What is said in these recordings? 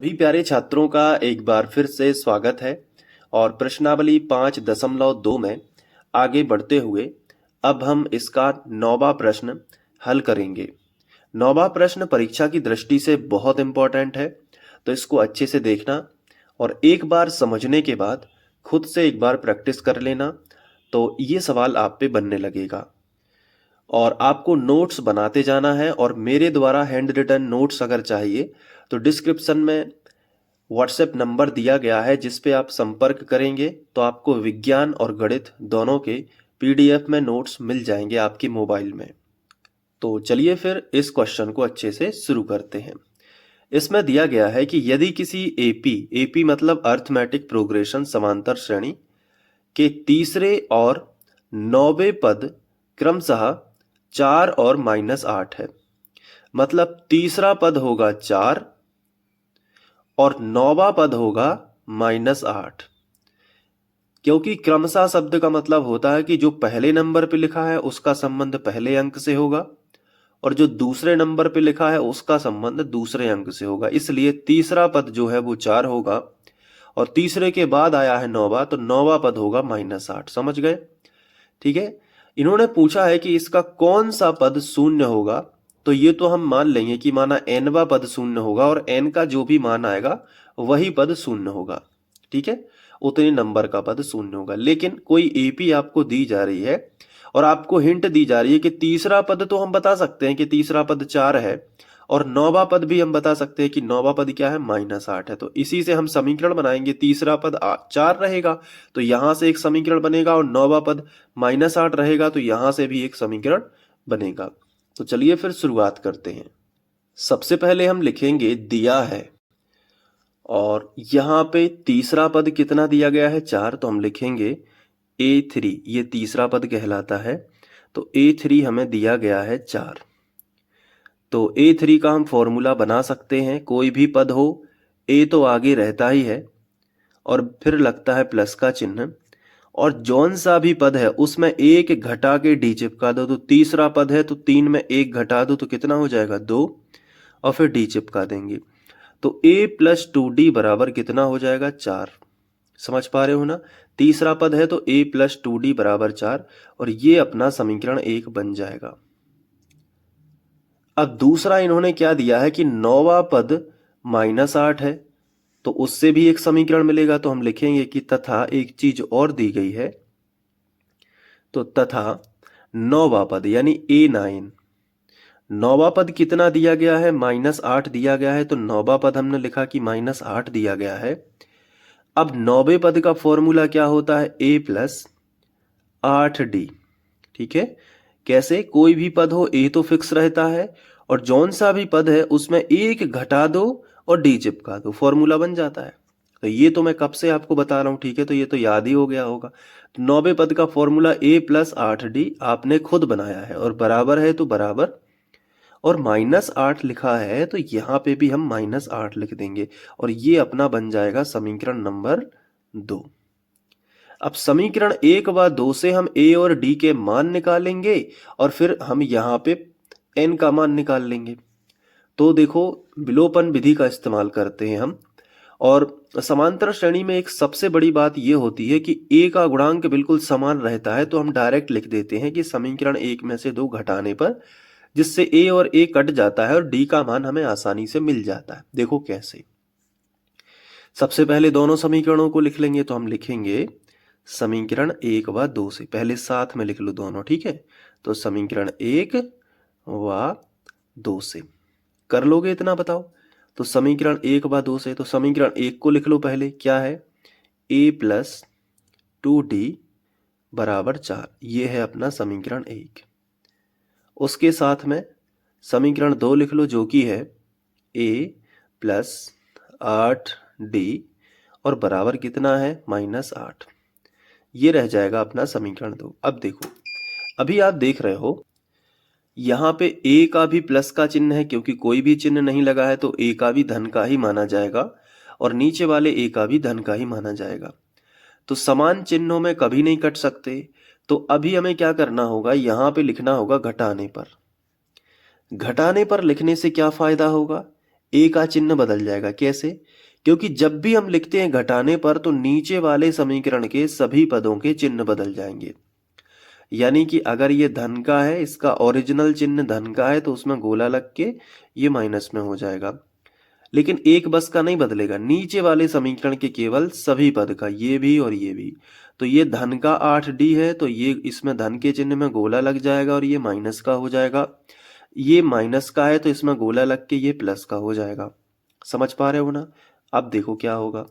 सभी प्यारे छात्रों का एक बार फिर से स्वागत है। और प्रश्नावली 5.2 में आगे बढ़ते हुए अब हम इसका 9वां प्रश्न हल करेंगे। 9वां प्रश्न परीक्षा की दृष्टि से बहुत इंपॉर्टेंट है, तो इसको अच्छे से देखना और एक बार समझने के बाद खुद से एक बार प्रैक्टिस कर लेना, तो ये सवाल आप पे बनने लगेगा। और आपको नोट्स बनाते जाना है, और मेरे द्वारा हैंड रिटन नोट्स अगर चाहिए तो डिस्क्रिप्शन में व्हाट्सएप नंबर दिया गया है, जिस पे आप संपर्क करेंगे तो आपको विज्ञान और गणित दोनों के पीडीएफ में नोट्स मिल जाएंगे आपके मोबाइल में। तो चलिए फिर इस क्वेश्चन को अच्छे से शुरू करते हैं। इसमें दिया गया है कि यदि किसी एपी मतलब अर्थमेटिक प्रोग्रेशन समांतर श्रेणी के तीसरे और 9वें पद क्रमशः 4 और -8 है। मतलब तीसरा पद होगा 4 और 9वां पद होगा -8। क्योंकि क्रमशः शब्द का मतलब होता है कि जो पहले नंबर पे लिखा है उसका संबंध पहले अंक से होगा, और जो दूसरे नंबर पे लिखा है उसका संबंध दूसरे अंक से होगा। इसलिए तीसरा पद जो है वो 4 होगा, और तीसरे के बाद आया है 9वां, तो 9वां पद होगा -8। समझ गए? ठीक है। इन्होंने पूछा है कि इसका कौन सा पद शून्य होगा, तो ये तो हम मान लेंगे कि माना nवां पद शून्य होगा, और n का जो भी मान आएगा वही पद शून्य होगा। ठीक है, उतने नंबर का पद शून्य होगा। लेकिन कोई एपी आपको दी जा रही है और आपको हिंट दी जा रही है कि तीसरा पद तो हम बता सकते हैं कि तीसरा पद 4 है, और 9वां पद भी हम बता सकते हैं कि 9वां पद क्या है, -8 है। तो इसी से हम समीकरण बनाएंगे। तीसरा पद 4 रहेगा तो यहां से एक समीकरण बनेगा, और 9वां पद -8 रहेगा तो यहां से भी एक समीकरण बनेगा। तो चलिए फिर शुरुआत करते हैं। सबसे पहले हम लिखेंगे दिया है, और यहाँ पे तीसरा पद कितना दिया गया है, 4, तो हम लिखेंगे A3। ये तीसरा पद कहलाता है, तो A3 हमें दिया गया है 4। तो A3 का हम फॉर्मूला बना सकते हैं। कोई भी पद हो, A तो आगे रहता ही है और फिर लगता है प्लस का चिन्ह, और जौन सा भी पद है उसमें एक घटा के डी चिपका दो। तो तीसरा पद है तो 3 में एक घटा दो तो कितना हो जाएगा, 2, और फिर डी चिपका देंगे। तो a + 2d बराबर कितना हो जाएगा, 4। समझ पा रहे हो ना? तीसरा पद है तो a + 2d बराबर 4, और ये अपना समीकरण 1 बन जाएगा। अब दूसरा इन्होंने क्या दिया है कि 9वां पद -8 है, तो उससे भी एक समीकरण मिलेगा। तो हम लिखेंगे कि तथा एक चीज और दी गई है, तो तथा 9वां पद यानी A9। 9वां पद कितना दिया गया है, -8 दिया गया है, तो 9वां पद हमने लिखा कि -8 दिया गया है। अब 9वें पद का फॉर्मूला क्या होता है, a + 8d। ठीक है, कैसे? कोई भी पद हो a तो फिक्स रहता है, और जौन सा भी पद है उसमें एक घटा दो और d चिपका दो, फॉर्मूला बन जाता है। तो ये तो मैं कब से आपको बता रहा हूं, ठीक है, तो ये तो याद ही हो गया होगा। तो 9वें पद का फॉर्मूला a + 8d आपने खुद बनाया है, और बराबर है तो बराबर, और -8 लिखा है तो यहाँ पे भी हम -8 लिख देंगे, और ये अपना बन जाएगा समीकरण नंबर 2। अब समीकरण 1 व 2 से हम a और d के मान निकालेंगे, और फिर हम यहाँ पे n का मान निकाल लेंगे। तो देखो, विलोपन विधि का इस्तेमाल करते हैं हम। और समांतर श्रेणी में एक सबसे बड़ी बात यह होती है कि a का गुणांक बिल्कुल समान रहता है, तो हम डायरेक्ट लिख देते हैं कि समीकरण 1 में से 2 घटाने पर, जिससे a और a कट जाता है और d का मान हमें आसानी से मिल जाता है। देखो कैसे। सबसे पहले दोनों समीकरणों को लिख लेंगे। तो हम लिखेंगे समीकरण 1 व 2 से, पहले साथ में लिख लो दोनों, ठीक है। तो समीकरण 1 व 2 से कर लोगे इतना, बताओ। तो समीकरण 1 व 2 से, तो समीकरण 1 को लिख लो पहले, क्या है, a + 2d बराबर 4। ये है अपना समीकरण 1। उसके साथ में समीकरण 2 लिख लो, जो कि है a + 8d, और बराबर कितना है, -8। ये रह जाएगा अपना समीकरण 2। अब देखो, अभी आप देख रहे हो यहाँ पे a का भी प्लस का चिन्ह है, क्योंकि कोई भी चिन्ह नहीं लगा है तो a का भी धन का ही माना जाएगा, और नीचे वाले a का भी धन का ही माना जाएगा। तो समान चिन्हों में कभी नहीं कट सकते। तो अभी हमें क्या करना होगा, यहाँ पे लिखना होगा घटाने पर। घटाने पर लिखने से क्या फायदा होगा, ए का चिन्ह बदल जाएगा। कैसे? क्योंकि जब भी हम लिखते हैं घटाने पर तो नीचे वाले समीकरण के सभी पदों के चिन्ह बदल जाएंगे। यानी कि अगर ये धन का है, इसका ओरिजिनल चिन्ह धन का है, तो उसमें गोला लग के ये माइनस में हो जाएगा। लेकिन एक बस का नहीं बदलेगा, नीचे वाले समीकरण के केवल सभी पद का, ये भी और ये भी। तो ये धन का 8D है, तो ये इसमें धन के चिन्ह में गोला लग जाएगा और ये माइनस का हो जाएगा। ये माइनस का है तो इसमें गोला लग के ये प्लस का हो जाएगा। समझ पा रहे हो ना? अब देखो क्या होगा।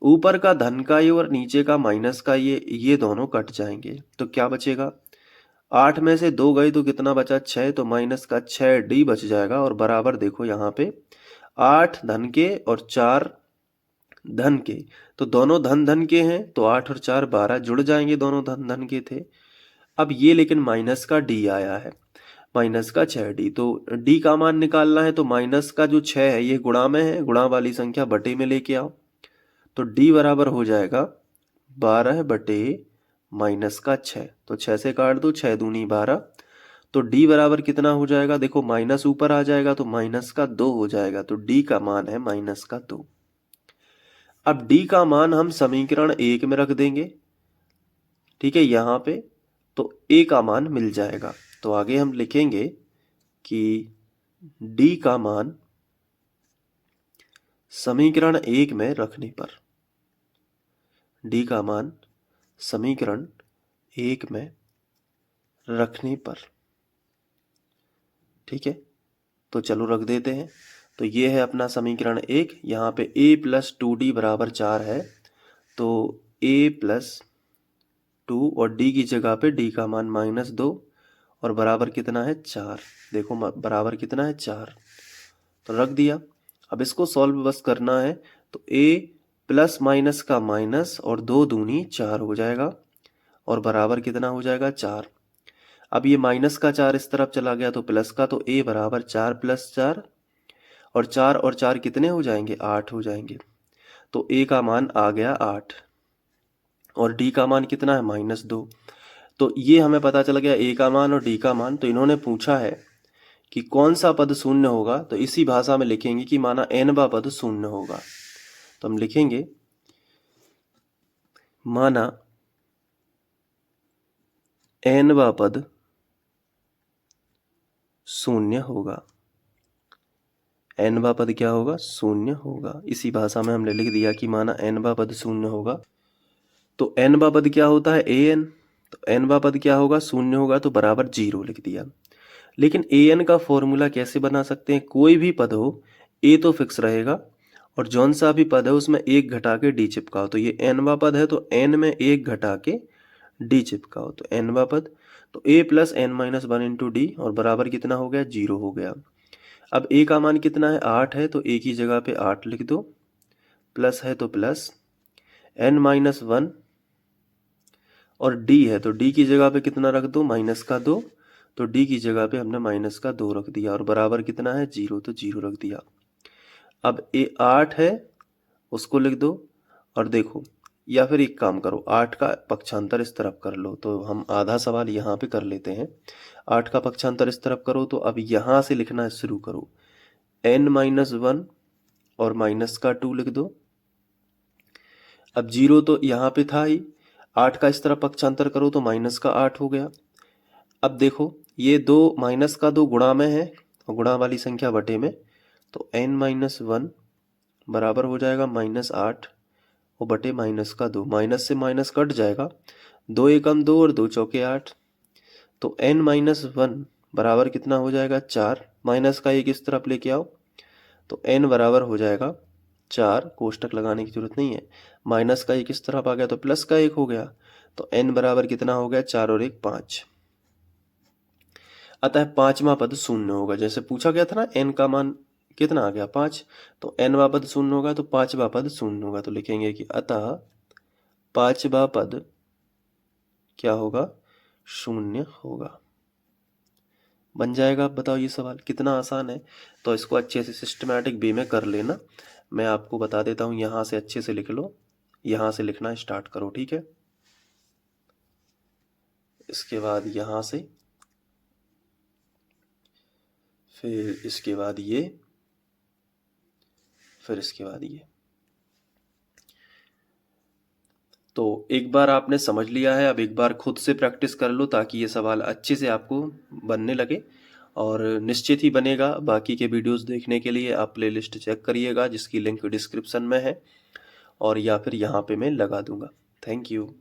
ऊपर का धन का ये और नीचे का माइनस का ये दोनों कट जाएंगे, तो क्या बचेगा? 8 में से 2 गई तो कितना बचा? 6, तो माइनस का 6D बच जाएगा। और बराबर देखो यहाँ पे 8 धन के और 4 धन के, तो दोनों धन धन के हैं, तो 8 और 4 12 जुड़ जाएंगे, दोनों धन धन के थे। अब ये लेकिन माइनस का D आया है, माइनस का 6D, तो D का मान निकालना है, तो माइनस का जो 6 है ये गुणा में है, गुणा वाली संख्या बटे में लेके आओ, तो D बराबर हो जाएगा 12 बटे माइनस का 6। तो 6 से काट दो, 6 दूनी 12, तो D बराबर कितना हो जाएगा? देखो माइनस ऊपर आ जाएगा तो माइनस का 2 हो जाएगा, तो D का मान है माइनस का 2। अब D का मान हम समीकरण 1 में रख देंगे, ठीक है, यहाँ पे, तो A का मान मिल जाएगा। तो आगे हम लिखेंगे कि D का मान समीकरण 1 में रखने पर, D का मान समीकरण 1 में रखने पर, ठीक है, तो चलो रख देते हैं। तो ये है अपना समीकरण 1। यहाँ पे a + 2d बराबर 4 है, तो a + 2 और d की जगह पे d का मान -2 और बराबर कितना है? 4। देखो बराबर कितना है? 4, तो रख दिया। अब इसको सॉल्व बस करना है, तो a प्लस माइनस का माइनस और 2 दूनी 4 हो जाएगा और बराबर कितना हो जाएगा? 4। अब ये माइनस का 4 इस तरफ चला गया तो प्लस का, तो a बराबर 4 + 4 और 4 और 4 कितने हो जाएंगे? 8 हो जाएंगे। तो a का मान आ गया 8 और d का मान कितना है? -2। तो ये हमें पता चल गया a का मान और d का मान। तो इन्होंने पूछा है कि कौन सा पद शून्य होगा, तो इसी भाषा में लिखेंगे कि माना nवां पद शून्य होगा। तो हम लिखेंगे माना nवां पद शून्य होगा। nवां पद क्या होगा? शून्य होगा। इसी भाषा में हमने लिख दिया कि माना nवां पद शून्य होगा। तो nवां पद क्या होता है? an। तो nवां पद क्या होगा? शून्य होगा, तो बराबर 0 लिख दिया। लेकिन an का फॉर्मूला कैसे बना सकते हैं? कोई भी पद हो, a तो फिक्स रहेगा और जौन सा भी पद है उसमें 1 घटा के d चिपकाओ। तो ये nवां पद है, तो n में 1 घटा के d चिपकाओ, तो nवां पद, तो a + n - 1 × d और बराबर कितना हो गया? 0 हो गया। अब a का मान कितना है? 8 है, तो a की जगह पे 8 लिख दो, प्लस है तो प्लस n-1 और d है, तो d की जगह पे कितना रख दो? -2, तो d की जगह पे हमने -2 रख दिया और बराबर कितना है? 0, तो 0 रख दिया। अब a 8 है, उसको लिख दो और देखो, या फिर एक काम करो, 8 का पक्षांतर इस तरफ कर लो, तो हम आधा सवाल यहाँ पे कर लेते हैं। 8 का पक्षांतर इस तरफ करो, तो अब यहाँ से लिखना शुरू करो, n-1 और -2 लिख दो। अब 0 तो यहाँ पे था ही, 8 का इस तरफ पक्षांतर करो तो -8 हो गया। अब देखो ये -2 गुणा में है और गुणा वाली संख्या बटे में, तो n-1 बराबर हो जाएगा -8 और बटे -2। माइनस से माइनस कट जाएगा, 2 एकम 2 और 2 चौके 8, तो n-1 बराबर कितना हो जाएगा? 4। माइनस का 1 इस तरफ लेके आओ, तो n बराबर हो जाएगा 4, कोष्टक लगाने की जरूरत नहीं है। माइनस का 1 इस तरफ आ गया तो प्लस का 1 हो गया, तो n बराबर कितना हो गया? 4 और 1 5। अतः पांचवा पद शून्य होगा। जैसे पूछा गया था ना n का मान कितना आ गया? 5, तो nवां पद शून्य होगा, तो पांचवा पद शून्य होगा। तो लिखेंगे कि अतः पांचवा पद क्या होगा? शून्य होगा। बन जाएगा। अब बताओ ये सवाल कितना आसान है। तो इसको अच्छे से सिस्टमैटिक वे में कर लेना। मैं आपको बता देता हूँ, यहाँ से अच्छे से लिख लो, यहाँ से लिखना स्टार्ट करो, ठीक है। इसके बाद यहाँ से, फिर इसके बाद ये, फिर इसके बाद ये। तो एक बार आपने समझ लिया है, अब एक बार खुद से प्रैक्टिस कर लो ताकि ये सवाल अच्छे से आपको बनने लगे, और निश्चित ही बनेगा। बाकी के वीडियोस देखने के लिए आप प्लेलिस्ट चेक करिएगा जिसकी लिंक डिस्क्रिप्शन में है, और या फिर यहाँ पे मैं लगा दूंगा। Thank you.